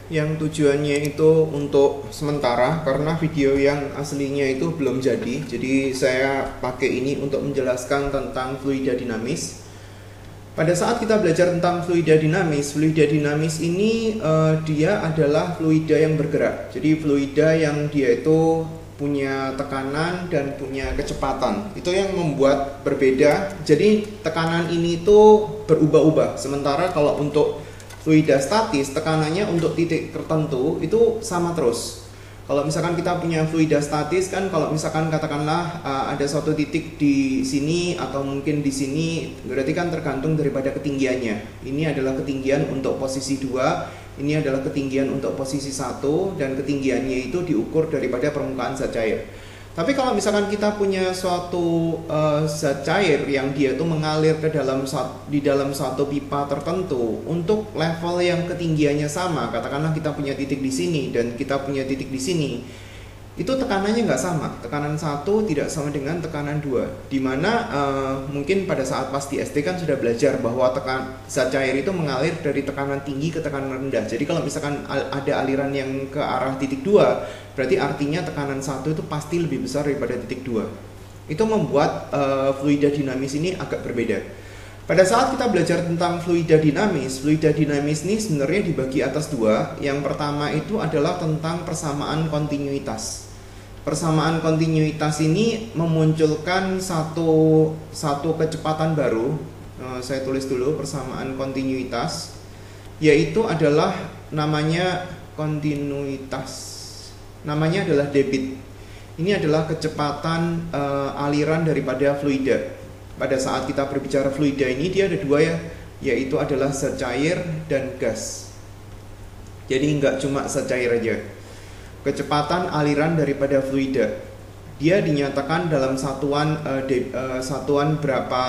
yang tujuannya itu untuk sementara karena video yang aslinya itu belum jadi. Jadi saya pakai ini untuk menjelaskan tentang fluida dinamis. Pada saat kita belajar tentang fluida dinamis ini dia adalah fluida yang bergerak. Jadi fluida yang dia itu punya tekanan dan punya kecepatan. Itu yang membuat berbeda. Jadi tekanan ini itu berubah-ubah. Sementara kalau untuk fluida statis, tekanannya untuk titik tertentu itu sama terus. Kalau misalkan kita punya fluida statis kan, kalau misalkan katakanlah ada suatu titik di sini atau mungkin di sini, berarti kan tergantung daripada ketinggiannya. Ini adalah ketinggian untuk posisi 2, ini adalah ketinggian untuk posisi 1, dan ketinggiannya itu diukur daripada permukaan zat cair. Tapi kalau misalkan kita punya suatu zat cair yang dia itu mengalir ke di dalam suatu pipa tertentu untuk level yang ketinggiannya sama, katakanlah kita punya titik di sini dan kita punya titik di sini, itu tekanannya nggak sama. Tekanan 1 tidak sama dengan tekanan 2, dimana mungkin pada saat pas di SD kan sudah belajar bahwa zat cair itu mengalir dari tekanan tinggi ke tekanan rendah. Jadi kalau misalkan ada aliran yang ke arah titik 2, berarti artinya tekanan 1 itu pasti lebih besar daripada titik 2. Itu membuat fluida dinamis ini agak berbeda. Pada saat kita belajar tentang fluida dinamis ini sebenarnya dibagi atas 2. Yang pertama itu adalah tentang persamaan kontinuitas. Persamaan kontinuitas ini memunculkan satu kecepatan baru. Saya tulis dulu persamaan kontinuitas, yaitu adalah namanya kontinuitas. Namanya adalah debit. Ini adalah kecepatan aliran daripada fluida. Pada saat kita berbicara fluida ini dia ada 2 ya, yaitu adalah zat cair dan gas. Jadi nggak cuma zat cair aja. Kecepatan aliran daripada fluida dia dinyatakan dalam satuan berapa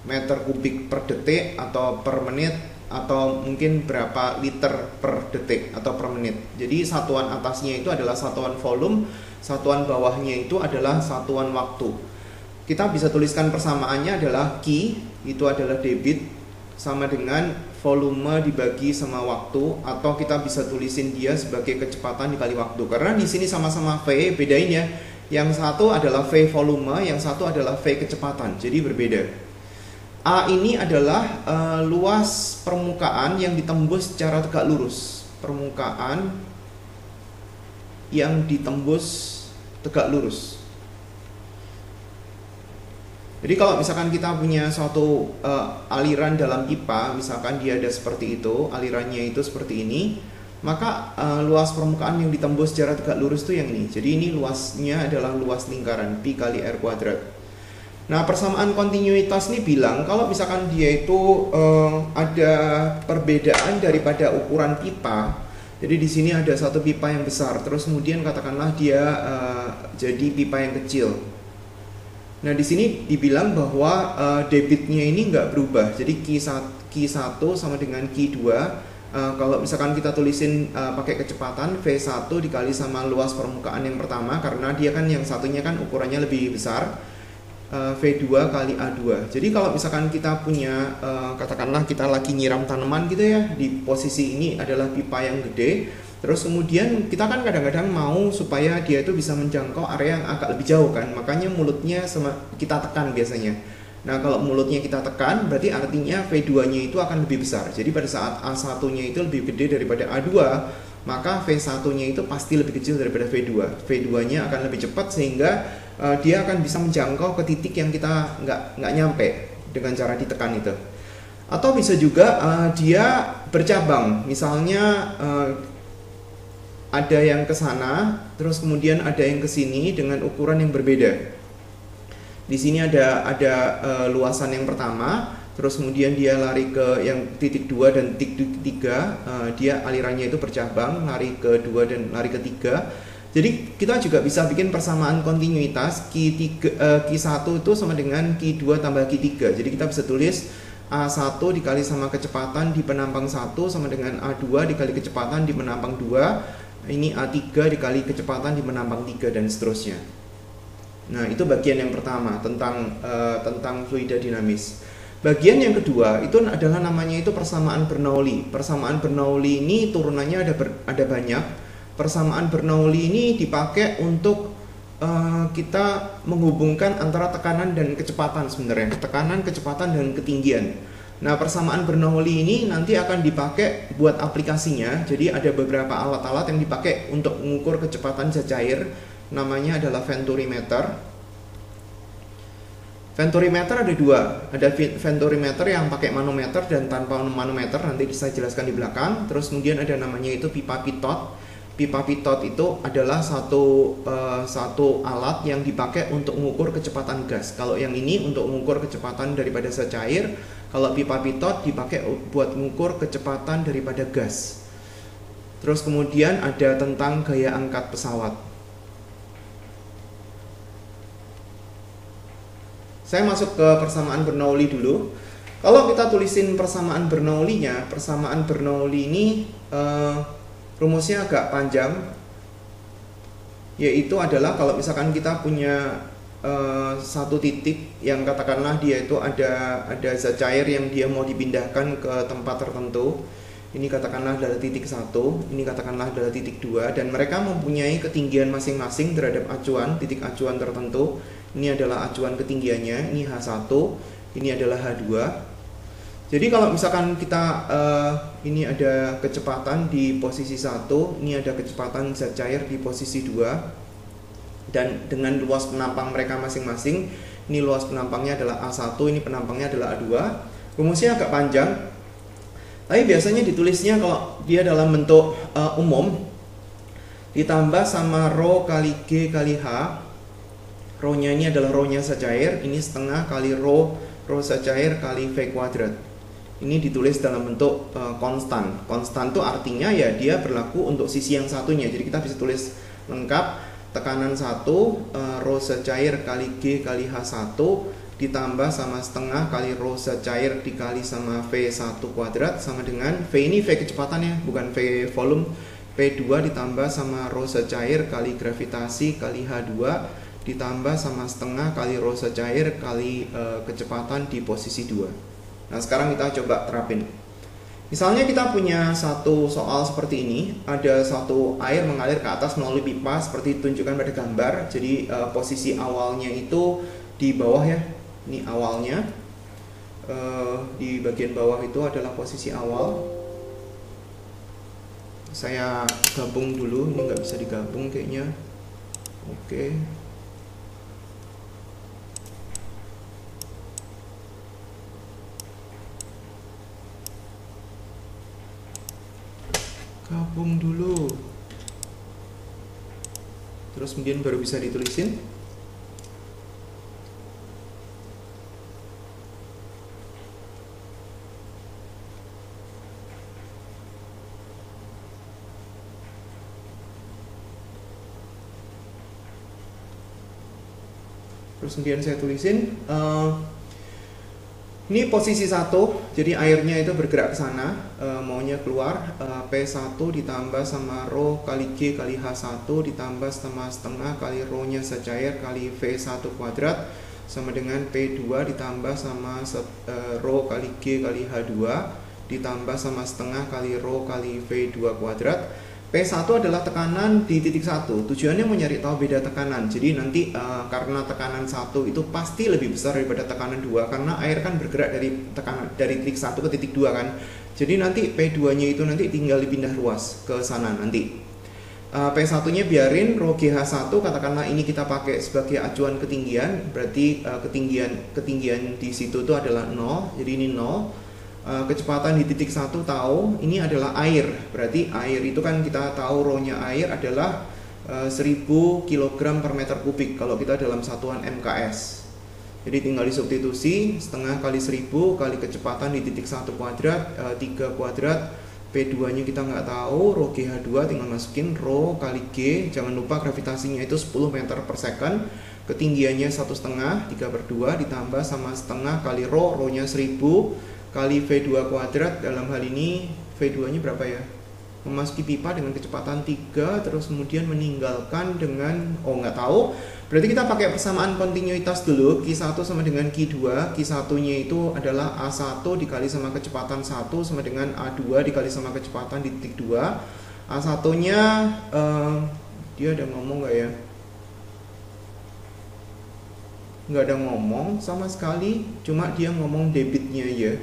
meter kubik per detik atau per menit, atau mungkin berapa liter per detik atau per menit. Jadi satuan atasnya itu adalah satuan volume, satuan bawahnya itu adalah satuan waktu. Kita bisa tuliskan persamaannya adalah Q, itu adalah debit, sama dengan volume dibagi sama waktu, atau kita bisa tulisin dia sebagai kecepatan dikali waktu. Karena di sini sama-sama V, bedain ya. Yang satu adalah V volume, yang satu adalah V kecepatan. Jadi berbeda. A ini adalah luas permukaan yang ditembus secara tegak lurus. Permukaan yang ditembus tegak lurus. Jadi kalau misalkan kita punya suatu aliran dalam pipa, misalkan dia ada seperti itu, alirannya itu seperti ini, maka luas permukaan yang ditembus secara tegak lurus itu yang ini. Jadi ini luasnya adalah luas lingkaran, pi kali r kuadrat. Nah, persamaan kontinuitas ini bilang kalau misalkan dia itu ada perbedaan daripada ukuran pipa. Jadi di sini ada satu pipa yang besar, terus kemudian katakanlah dia jadi pipa yang kecil. Nah, di sini dibilang bahwa debitnya ini nggak berubah. Jadi Q1 sama dengan Q2. Kalau misalkan kita tulisin pakai kecepatan, V1 dikali sama luas permukaan yang pertama, karena dia kan yang satunya kan ukurannya lebih besar, V2 kali A2. Jadi kalau misalkan kita punya, katakanlah kita lagi nyiram tanaman gitu ya, di posisi ini adalah pipa yang gede. Terus kemudian kita kan kadang-kadang mau supaya dia itu bisa menjangkau area yang agak lebih jauh kan, makanya mulutnya kita tekan biasanya. Nah, kalau mulutnya kita tekan berarti artinya V2-nya itu akan lebih besar. Jadi pada saat A1-nya itu lebih gede daripada A2, maka V1-nya itu pasti lebih kecil daripada V2. V2-nya akan lebih cepat sehingga dia akan bisa menjangkau ke titik yang kita nggak nyampe dengan cara ditekan itu. Atau bisa juga dia bercabang, misalnya ada yang ke sana, terus kemudian ada yang ke sini dengan ukuran yang berbeda. Di sini ada luasan yang pertama, terus kemudian dia lari ke yang titik 2 dan titik 3, dia alirannya itu bercabang, lari ke 2 dan lari ke 3. Jadi kita juga bisa bikin persamaan kontinuitas Q1 itu sama dengan Q2 tambah Q3. Jadi kita bisa tulis A1 dikali sama kecepatan di penampang 1 sama dengan A2 dikali kecepatan di penampang 2. Ini A3 dikali kecepatan di penampang 3 dan seterusnya. Nah, itu bagian yang pertama tentang fluida dinamis. Bagian yang kedua itu adalah namanya itu persamaan Bernoulli. Persamaan Bernoulli ini turunannya ada banyak. Persamaan Bernoulli ini dipakai untuk kita menghubungkan antara tekanan dan kecepatan sebenarnya. Tekanan, kecepatan, dan ketinggian. Nah, persamaan Bernoulli ini nanti akan dipakai buat aplikasinya. Jadi ada beberapa alat-alat yang dipakai untuk mengukur kecepatan zat cair. Namanya adalah venturimeter. Venturimeter ada dua. Ada venturimeter yang pakai manometer dan tanpa manometer. Nanti saya jelaskan di belakang. Terus kemudian ada namanya itu pipa pitot. Pipa pitot itu adalah satu alat yang dipakai untuk mengukur kecepatan gas. Kalau yang ini untuk mengukur kecepatan daripada zat cair. Kalau pipa pitot dipakai buat mengukur kecepatan daripada gas. Terus kemudian ada tentang gaya angkat pesawat. Saya masuk ke persamaan Bernoulli dulu. Kalau kita tulisin persamaan Bernoulli-nya, persamaan Bernoulli ini rumusnya agak panjang, yaitu adalah kalau misalkan kita punya satu titik yang katakanlah dia itu ada zat cair yang dia mau dipindahkan ke tempat tertentu. Ini katakanlah adalah titik 1, ini katakanlah adalah titik 2, dan mereka mempunyai ketinggian masing-masing terhadap acuan, titik acuan tertentu. Ini adalah acuan ketinggiannya, ini H1, ini adalah H2. Jadi kalau misalkan kita ini ada kecepatan di posisi 1, ini ada kecepatan zat cair di posisi 2, dan dengan luas penampang mereka masing-masing, ini luas penampangnya adalah A1, ini penampangnya adalah A2. Rumusnya agak panjang, tapi biasanya ditulisnya kalau dia dalam bentuk umum, ditambah sama rho kali G kali H. Rho-nya ini adalah rho-nya zat cair, ini setengah kali rho zat cair kali V kuadrat. Ini ditulis dalam bentuk konstan. Konstan itu artinya ya dia berlaku untuk sisi yang satunya. Jadi kita bisa tulis lengkap tekanan 1 rho zat cair kali G kali H1 ditambah sama setengah kali rho zat cair dikali sama V1 kuadrat sama dengan V ini V kecepatannya, bukan V volume. P2 ditambah sama rho zat cair kali gravitasi kali H2 ditambah sama setengah kali rho zat cair kali kecepatan di posisi 2. Nah, sekarang kita coba terapin. Misalnya kita punya satu soal seperti ini, ada satu air mengalir ke atas melalui pipa seperti ditunjukkan pada gambar. Jadi posisi awalnya itu di bawah ya, ini awalnya. Di bagian bawah itu adalah posisi awal. Saya gabung dulu, ini nggak bisa digabung kayaknya. Oke. Gabung dulu, terus kemudian baru bisa ditulisin. Terus kemudian saya tulisin ini posisi 1, jadi airnya itu bergerak ke sana, maunya keluar. P1 ditambah sama rho kali G kali H1 ditambah setengah kali rho-nya zat cair kali V1 kuadrat sama dengan P2 ditambah sama rho kali G kali H2 ditambah sama setengah kali rho kali V2 kuadrat. P1 adalah tekanan di titik 1. Tujuannya mau nyari tahu beda tekanan. Jadi nanti karena tekanan 1 itu pasti lebih besar daripada tekanan 2 karena air kan bergerak dari titik 1 ke titik 2 kan. Jadi nanti P2-nya itu nanti tinggal dipindah ruas ke sana nanti. P1-nya biarin rho GH1 katakanlah ini kita pakai sebagai acuan ketinggian, berarti ketinggian di situ itu adalah 0. Jadi ini 0. Kecepatan di titik 1 tahu ini adalah air, berarti air itu kan kita tahu rho-nya air adalah 1000 kg per meter kubik kalau kita dalam satuan MKS. Jadi tinggal disubstitusi setengah kali 1000 kali kecepatan di titik 1 kuadrat 3 kuadrat. P2 nya kita nggak tahu, rho GH2 tinggal masukin rho kali G, jangan lupa gravitasinya itu 10 meter per second, ketinggiannya 1,5 3/2 ditambah sama setengah kali rho-nya 1000 kali V2 kuadrat. Dalam hal ini V2 nya berapa ya, memasuki pipa dengan kecepatan 3 terus kemudian meninggalkan dengan nggak tahu, Berarti kita pakai persamaan kontinuitas dulu. Q1 sama dengan Q2. Q1-nya itu adalah A1 dikali sama kecepatan 1 sama dengan A2 dikali sama kecepatan di titik 2. A1-nya dia ada ngomong nggak ya? Nggak ada ngomong sama sekali, cuma dia ngomong debitnya ya.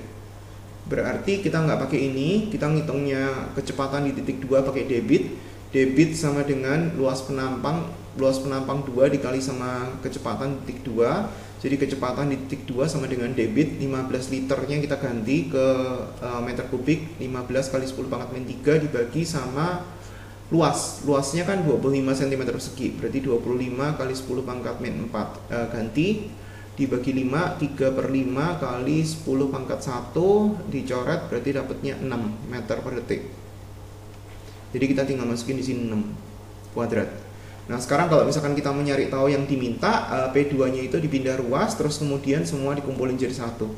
Berarti kita nggak pakai ini, kita ngitungnya kecepatan di titik 2 pakai debit. Debit sama dengan luas penampang 2 dikali sama kecepatan di titik 2. Jadi kecepatan di titik 2 sama dengan debit 15 liternya kita ganti ke meter kubik. 15 kali 10 pangkat min 3 dibagi sama luasnya kan 25 cm persegi, berarti 25 kali 10 pangkat min 4 ganti dibagi 5, 3/5 kali 10 pangkat 1 dicoret, berarti dapatnya 6 meter per detik. Jadi kita tinggal masukin di sini 6 kuadrat. Nah sekarang kalau misalkan kita mau nyari tahu yang diminta, P2 nya itu dipindah ruas, terus kemudian semua dikumpulin jadi satu.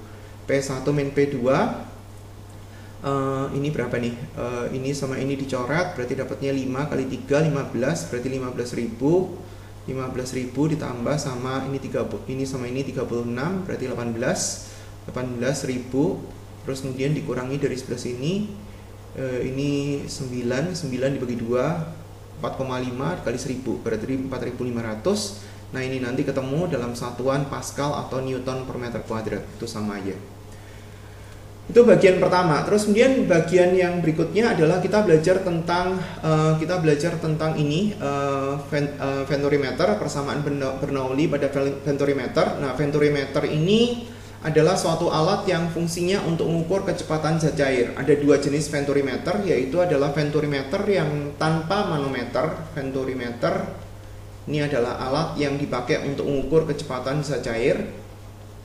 P1 min P2 ini berapa nih? Ini sama ini dicoret, berarti dapatnya 5 kali 3, 15, berarti 15.000. 15.000 ditambah sama ini 30, ini sama ini 36, berarti 18.000. Terus kemudian dikurangi dari sebelah sini, ini 9 dibagi 2, 4,5 kali 1000, berarti 4.500. Nah ini nanti ketemu dalam satuan Pascal atau Newton per meter kuadrat, itu sama aja. Itu bagian pertama. Terus kemudian bagian yang berikutnya adalah kita belajar tentang ini, Venturimeter, persamaan Bernoulli pada Venturimeter. Nah Venturimeter ini adalah suatu alat yang fungsinya untuk mengukur kecepatan zat cair. Ada dua jenis Venturimeter, yaitu adalah Venturimeter yang tanpa manometer. Venturimeter ini adalah alat yang dipakai untuk mengukur kecepatan zat cair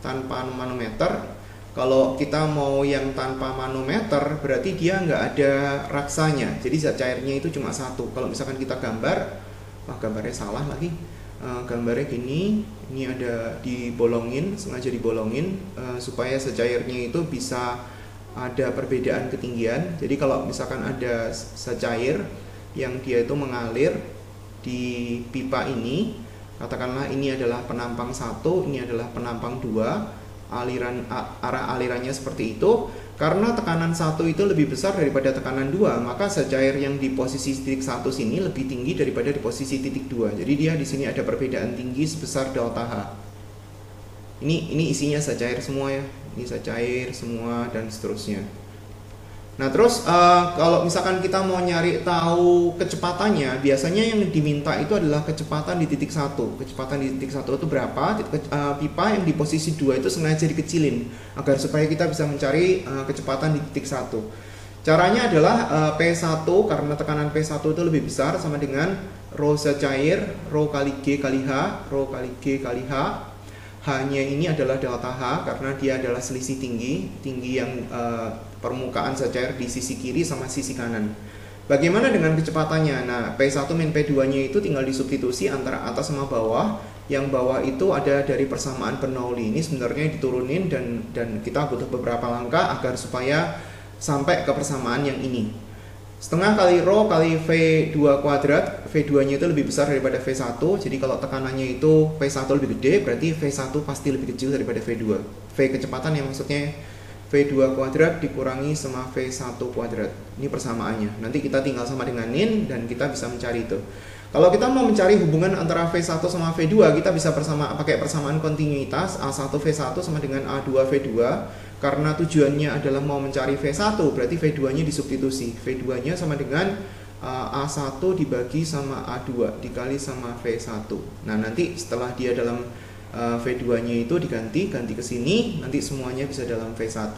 tanpa manometer. Kalau kita mau yang tanpa manometer, berarti dia nggak ada raksanya, jadi zat cairnya itu cuma satu. Kalau misalkan kita gambar, gambarnya salah lagi. Gambarnya gini, ini ada dibolongin, sengaja dibolongin supaya zat cairnya itu bisa ada perbedaan ketinggian. Jadi kalau misalkan ada zat cair yang dia itu mengalir di pipa ini, katakanlah ini adalah penampang 1, ini adalah penampang 2. Arah alirannya seperti itu. Karena tekanan 1 itu lebih besar daripada tekanan 2, maka zat cair yang di posisi titik 1 sini lebih tinggi daripada di posisi titik 2. Jadi dia di sini ada perbedaan tinggi sebesar delta H. Ini isinya zat cair semua ya. Ini zat cair semua dan seterusnya. Nah terus kalau misalkan kita mau nyari tahu kecepatannya, biasanya yang diminta itu adalah kecepatan di titik 1. Kecepatan di titik 1 itu berapa? Pipa yang di posisi 2 itu sengaja dikecilin agar supaya kita bisa mencari kecepatan di titik 1. Caranya adalah P1, karena tekanan P1 itu lebih besar, sama dengan rho zat cair, rho kali G kali H, rho kali G kali H. H-nya ini adalah delta H karena dia adalah selisih tinggi yang permukaan zat cair di sisi kiri sama sisi kanan. Bagaimana dengan kecepatannya? Nah, P1 min P2-nya itu tinggal disubstitusi antara atas sama bawah. Yang bawah itu ada dari persamaan Bernoulli. Ini sebenarnya diturunin dan kita butuh beberapa langkah agar supaya sampai ke persamaan yang ini. Setengah kali rho kali V2 kuadrat, V2 nya itu lebih besar daripada V1. Jadi kalau tekanannya itu V1 lebih gede, berarti V1 pasti lebih kecil daripada V2. V kecepatan yang maksudnya V2 kuadrat dikurangi sama V1 kuadrat. Ini persamaannya. Nanti kita tinggal sama denganin dan kita bisa mencari itu. Kalau kita mau mencari hubungan antara V1 sama V2, kita bisa pakai persamaan kontinuitas A1 V1 sama dengan A2 V2. Karena tujuannya adalah mau mencari V1, berarti V2-nya disubstitusi. V2-nya sama dengan A1 dibagi sama A2 dikali sama V1. Nah, nanti setelah dia dalam V2-nya itu diganti ke sini, nanti semuanya bisa dalam V1.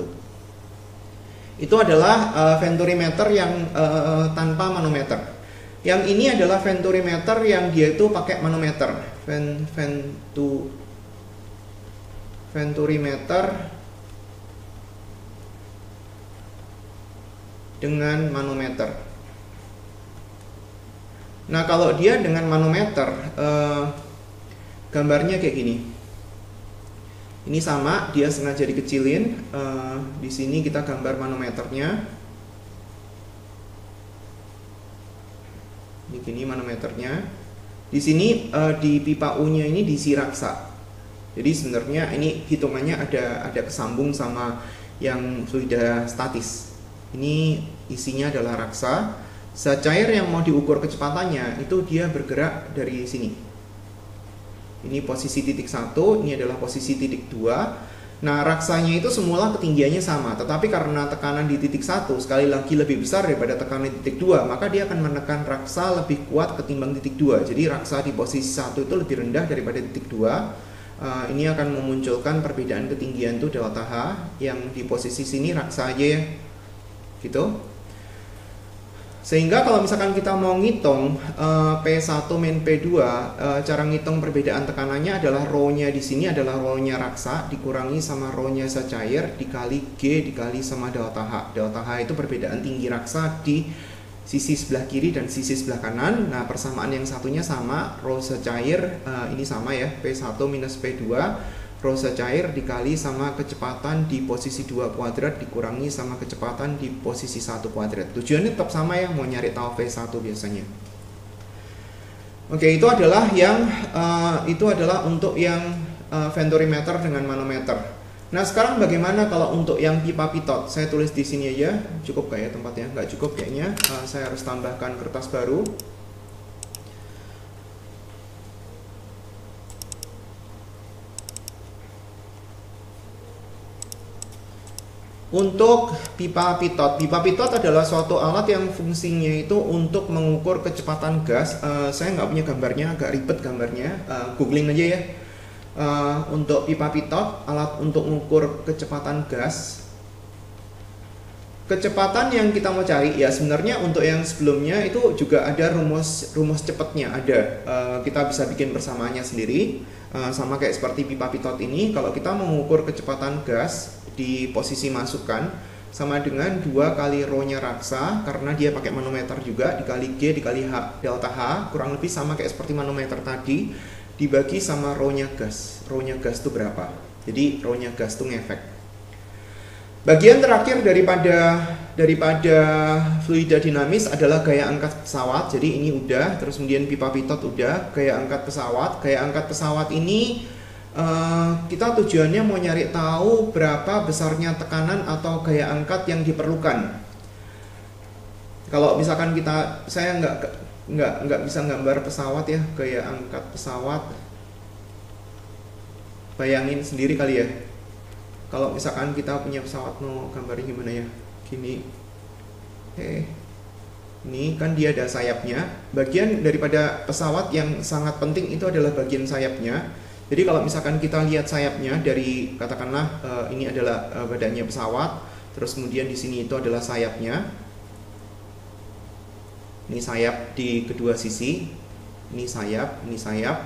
Itu adalah Venturimeter yang tanpa manometer. Yang ini adalah Venturimeter yang dia itu pakai manometer. Venturimeter dengan manometer. Nah kalau dia dengan manometer, gambarnya kayak gini. Ini sama, dia sengaja dikecilin. Di sini kita gambar manometernya. Ini gini manometernya. Di sini di pipa U-nya ini diisi raksa. Jadi sebenarnya ini hitungannya ada kesambung sama yang fluida statis. Ini isinya adalah raksa. Zat cair yang mau diukur kecepatannya itu dia bergerak dari sini. Ini posisi titik 1, ini adalah posisi titik 2. Nah, raksanya itu semula ketinggiannya sama, tetapi karena tekanan di titik 1 sekali lagi lebih besar daripada tekanan di titik 2, maka dia akan menekan raksa lebih kuat ketimbang titik 2. Jadi raksa di posisi 1 itu lebih rendah daripada titik 2. Ini akan memunculkan perbedaan ketinggian itu delta H, yang di posisi sini raksa aja ya. Gitu. Sehingga kalau misalkan kita mau ngitung P1 min P2, cara ngitung perbedaan tekanannya adalah rho-nya di sini adalah rho-nya raksa dikurangi sama rho-nya zat cair dikali G dikali sama delta H. Delta H itu perbedaan tinggi raksa di sisi sebelah kiri dan sisi sebelah kanan. Nah, persamaan yang satunya sama, rho zat cair ini sama ya, P1 minus P2. Rho zat cair dikali sama kecepatan di posisi 2 kuadrat dikurangi sama kecepatan di posisi 1 kuadrat. Tujuannya tetap sama ya, mau nyari tahu V1 biasanya. Oke, itu adalah untuk yang venturimeter dengan manometer. Nah, sekarang bagaimana kalau untuk yang pipa pitot? Saya tulis di sini aja, cukup kayak tempatnya? Nggak cukup kayaknya. Saya harus tambahkan kertas baru. Untuk pipa pitot adalah suatu alat yang fungsinya itu untuk mengukur kecepatan gas. Saya nggak punya gambarnya, agak ribet gambarnya, googling aja ya. Untuk pipa pitot, alat untuk mengukur kecepatan gas. Kecepatan yang kita mau cari ya sebenarnya untuk yang sebelumnya itu juga ada rumus cepatnya ada. Kita bisa bikin persamaannya sendiri. Sama kayak seperti pipa pitot ini, kalau kita mengukur kecepatan gas di posisi masukan sama dengan 2 kali rho-nya raksa karena dia pakai manometer juga dikali G dikali H delta H, kurang lebih sama kayak seperti manometer tadi, dibagi sama rho-nya gas. Rho-nya gas itu berapa? Jadi rho-nya gas itu ngefek. Bagian terakhir daripada fluida dinamis adalah gaya angkat pesawat. Jadi ini udah, terus kemudian pipa pitot udah, gaya angkat pesawat. Gaya angkat pesawat ini kita tujuannya mau nyari tahu berapa besarnya tekanan atau gaya angkat yang diperlukan. Kalau misalkan saya nggak bisa gambar pesawat ya, gaya angkat pesawat. Bayangin sendiri kali ya. Kalau misalkan kita punya pesawat, gambarnya gimana ya? Gini. Ini kan dia ada sayapnya. Bagian daripada pesawat yang sangat penting itu adalah bagian sayapnya. Jadi kalau misalkan kita lihat sayapnya dari katakanlah ini adalah badannya pesawat, terus kemudian di sini itu adalah sayapnya. Ini sayap di kedua sisi. Ini sayap, ini sayap.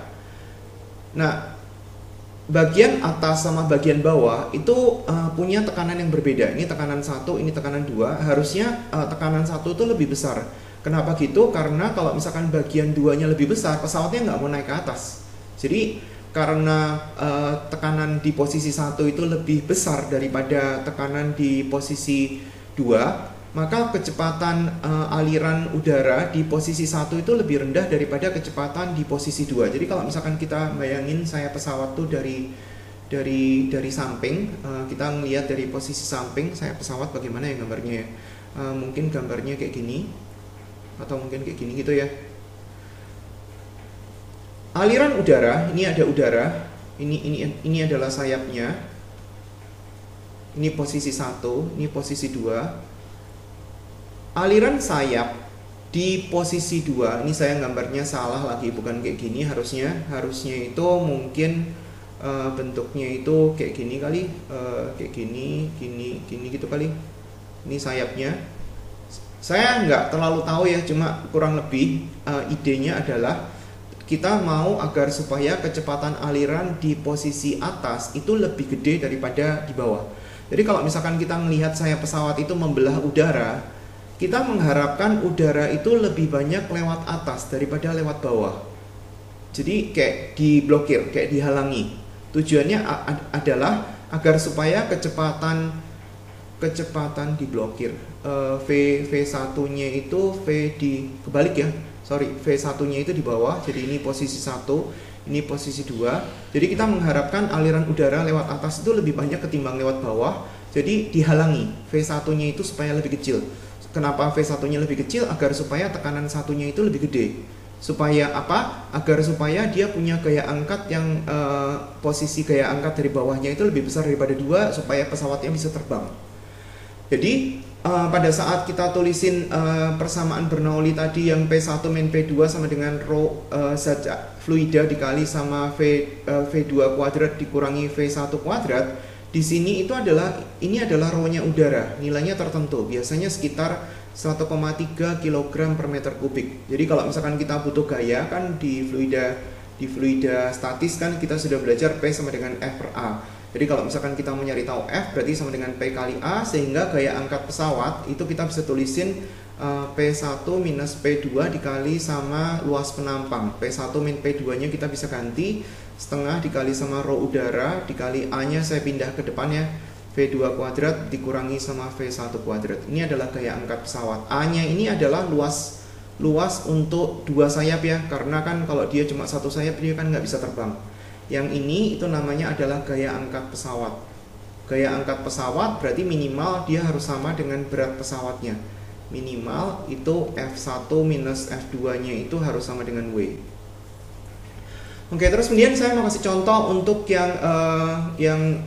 Nah, bagian atas sama bagian bawah itu punya tekanan yang berbeda. Ini tekanan 1, ini tekanan 2. Harusnya tekanan 1 itu lebih besar. Kenapa gitu? Karena kalau misalkan bagian 2-nya lebih besar, pesawatnya nggak mau naik ke atas. Jadi karena tekanan di posisi 1 itu lebih besar daripada tekanan di posisi 2, maka kecepatan aliran udara di posisi 1 itu lebih rendah daripada kecepatan di posisi 2. Jadi kalau misalkan kita bayangin saya pesawat tuh dari samping, kita ngelihat dari posisi samping saya pesawat, bagaimana ya gambarnya ya? Mungkin gambarnya kayak gini atau mungkin kayak gini gitu ya. Aliran udara, ini ada udara, ini adalah sayapnya. Ini posisi 1, ini posisi 2. Aliran sayap di posisi 2, ini saya gambarnya salah lagi, bukan kayak gini harusnya itu mungkin bentuknya itu kayak gini kali, kayak gini gitu kali. Ini sayapnya. Saya nggak terlalu tahu ya, cuma kurang lebih idenya adalah kita mau agar supaya kecepatan aliran di posisi atas itu lebih gede daripada di bawah. Jadi kalau misalkan kita melihat sayap pesawat itu membelah udara, kita mengharapkan udara itu lebih banyak lewat atas daripada lewat bawah. Jadi kayak diblokir, kayak dihalangi. Tujuannya adalah agar supaya kecepatan diblokir. V1-nya itu kebalik ya. V1-nya itu di bawah. Jadi ini posisi 1, ini posisi 2. Jadi kita mengharapkan aliran udara lewat atas itu lebih banyak ketimbang lewat bawah. Jadi dihalangi V1-nya itu supaya lebih kecil. Kenapa V1-nya lebih kecil? Agar supaya tekanan satunya itu lebih gede. Supaya apa? Agar supaya dia punya gaya angkat yang posisi gaya angkat dari bawahnya itu lebih besar daripada 2, supaya pesawatnya bisa terbang. Jadi pada saat kita tulisin persamaan Bernoulli tadi yang P1 min P2 sama dengan rho zat fluida dikali sama V2 kuadrat dikurangi V1 kuadrat, di sini ini adalah rho-nya udara, nilainya tertentu, biasanya sekitar 1,3 kg per meter kubik. Jadi kalau misalkan kita butuh gaya kan di fluida statis kan kita sudah belajar P sama dengan F per A. Jadi kalau misalkan kita mau nyari tahu F berarti sama dengan P kali A, sehingga gaya angkat pesawat itu kita bisa tulisin P1 minus P2 dikali sama luas penampang. P1 min P2 nya kita bisa ganti setengah dikali sama rho udara dikali A nya saya pindah ke depan ya, V2 kuadrat dikurangi sama V1 kuadrat. Ini adalah gaya angkat pesawat. A nya ini adalah luas untuk 2 sayap ya, karena kan kalau dia cuma 1 sayap dia kan nggak bisa terbang. Yang ini itu namanya adalah gaya angkat pesawat. Gaya angkat pesawat berarti minimal dia harus sama dengan berat pesawatnya. Minimal itu F1 minus F2 nya itu harus sama dengan W. Oke, terus kemudian saya mau kasih contoh untuk yang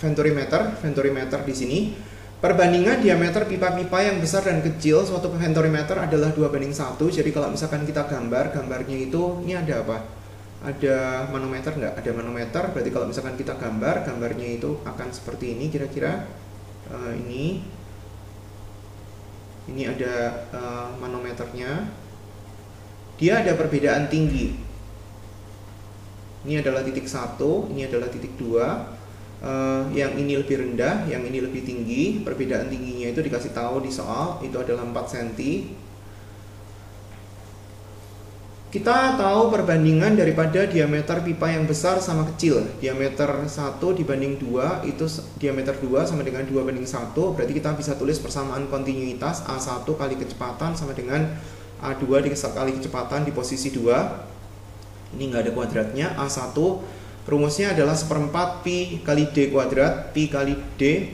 venturimeter di sini. Perbandingan diameter pipa-pipa yang besar dan kecil suatu venturimeter adalah 2:1. Jadi kalau misalkan kita gambarnya itu, ini ada apa? Ada manometer nggak? Ada manometer, berarti kalau misalkan kita gambarnya itu akan seperti ini kira-kira. Ini ada manometernya. Dia ada perbedaan tinggi. Ini adalah titik 1, ini adalah titik 2. Yang ini lebih rendah, yang ini lebih tinggi. Perbedaan tingginya itu dikasih tahu di soal, itu adalah 4 cm. Kita tahu perbandingan daripada diameter pipa yang besar sama kecil. Diameter 1 dibanding 2 itu diameter 2 sama dengan 2:1. Berarti kita bisa tulis persamaan kontinuitas A1 kali kecepatan sama dengan A2 dikali kecepatan di posisi 2. Ini nggak ada kuadratnya. A1 rumusnya adalah 1/4 pi kali d kuadrat. Pi kali d,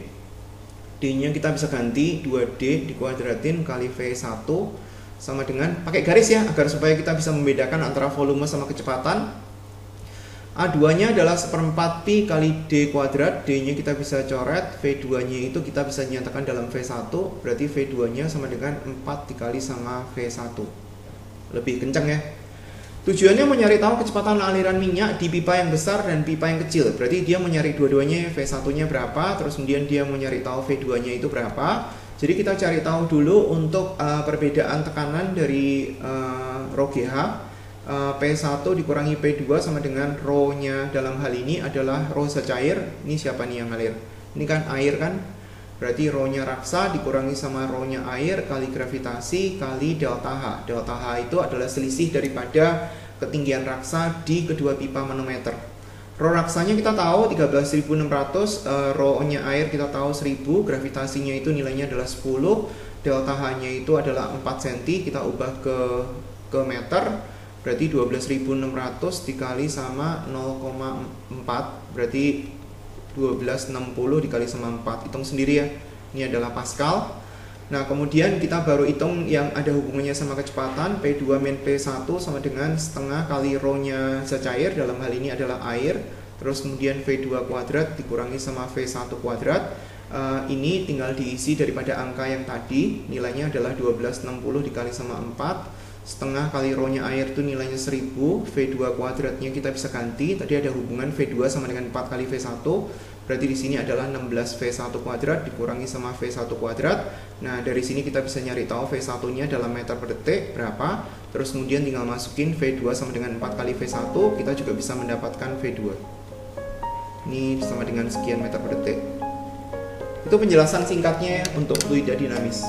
d nya kita bisa ganti 2d dikuadratin kali V1 sama dengan, pakai garis ya agar supaya kita bisa membedakan antara volume sama kecepatan. A2 nya adalah 1/4 pi kali d kuadrat. D nya kita bisa coret. V2 nya itu kita bisa nyatakan dalam V1. Berarti V2 nya sama dengan 4 dikali sama V1. Lebih kencang ya. Tujuannya mencari tahu kecepatan aliran minyak di pipa yang besar dan pipa yang kecil. Berarti dia mencari dua-duanya, V1-nya berapa, terus kemudian dia mencari tahu V2-nya itu berapa. Jadi kita cari tahu dulu untuk perbedaan tekanan dari rho GH. P1 dikurangi P2 sama dengan rho-nya dalam hal ini adalah rho zat cair. Ini siapa nih yang ngalir? Ini kan air kan? Berarti rho-nya raksa dikurangi sama rho-nya air kali gravitasi kali delta H. Delta H itu adalah selisih daripada ketinggian raksa di kedua pipa manometer. Rho raksanya kita tahu 13.600, rho-nya air kita tahu 1000, gravitasinya itu nilainya adalah 10, delta H-nya itu adalah 4 cm, kita ubah ke meter, berarti 12.600 dikali sama 0,4, berarti 1260 dikali sama 4, hitung sendiri ya, ini adalah Pascal. Nah kemudian kita baru hitung yang ada hubungannya sama kecepatan. P2 min P1 sama dengan setengah kali rho-nya zat cair, dalam hal ini adalah air. Terus kemudian V2 kuadrat dikurangi sama V1 kuadrat. Ini tinggal diisi daripada angka yang tadi, nilainya adalah 1260 dikali sama 4. Setengah kali rho-nya air itu nilainya 1000. V2 kuadratnya kita bisa ganti, tadi ada hubungan V2 sama dengan 4 kali V1. Berarti di sini adalah 16 V1 kuadrat dikurangi sama V1 kuadrat. Nah, dari sini kita bisa nyari tahu V1-nya dalam meter per detik berapa. Terus kemudian tinggal masukin V2 sama dengan 4 kali V1, kita juga bisa mendapatkan V2. Ini sama dengan sekian meter per detik. Itu penjelasan singkatnya ya untuk fluida dinamis.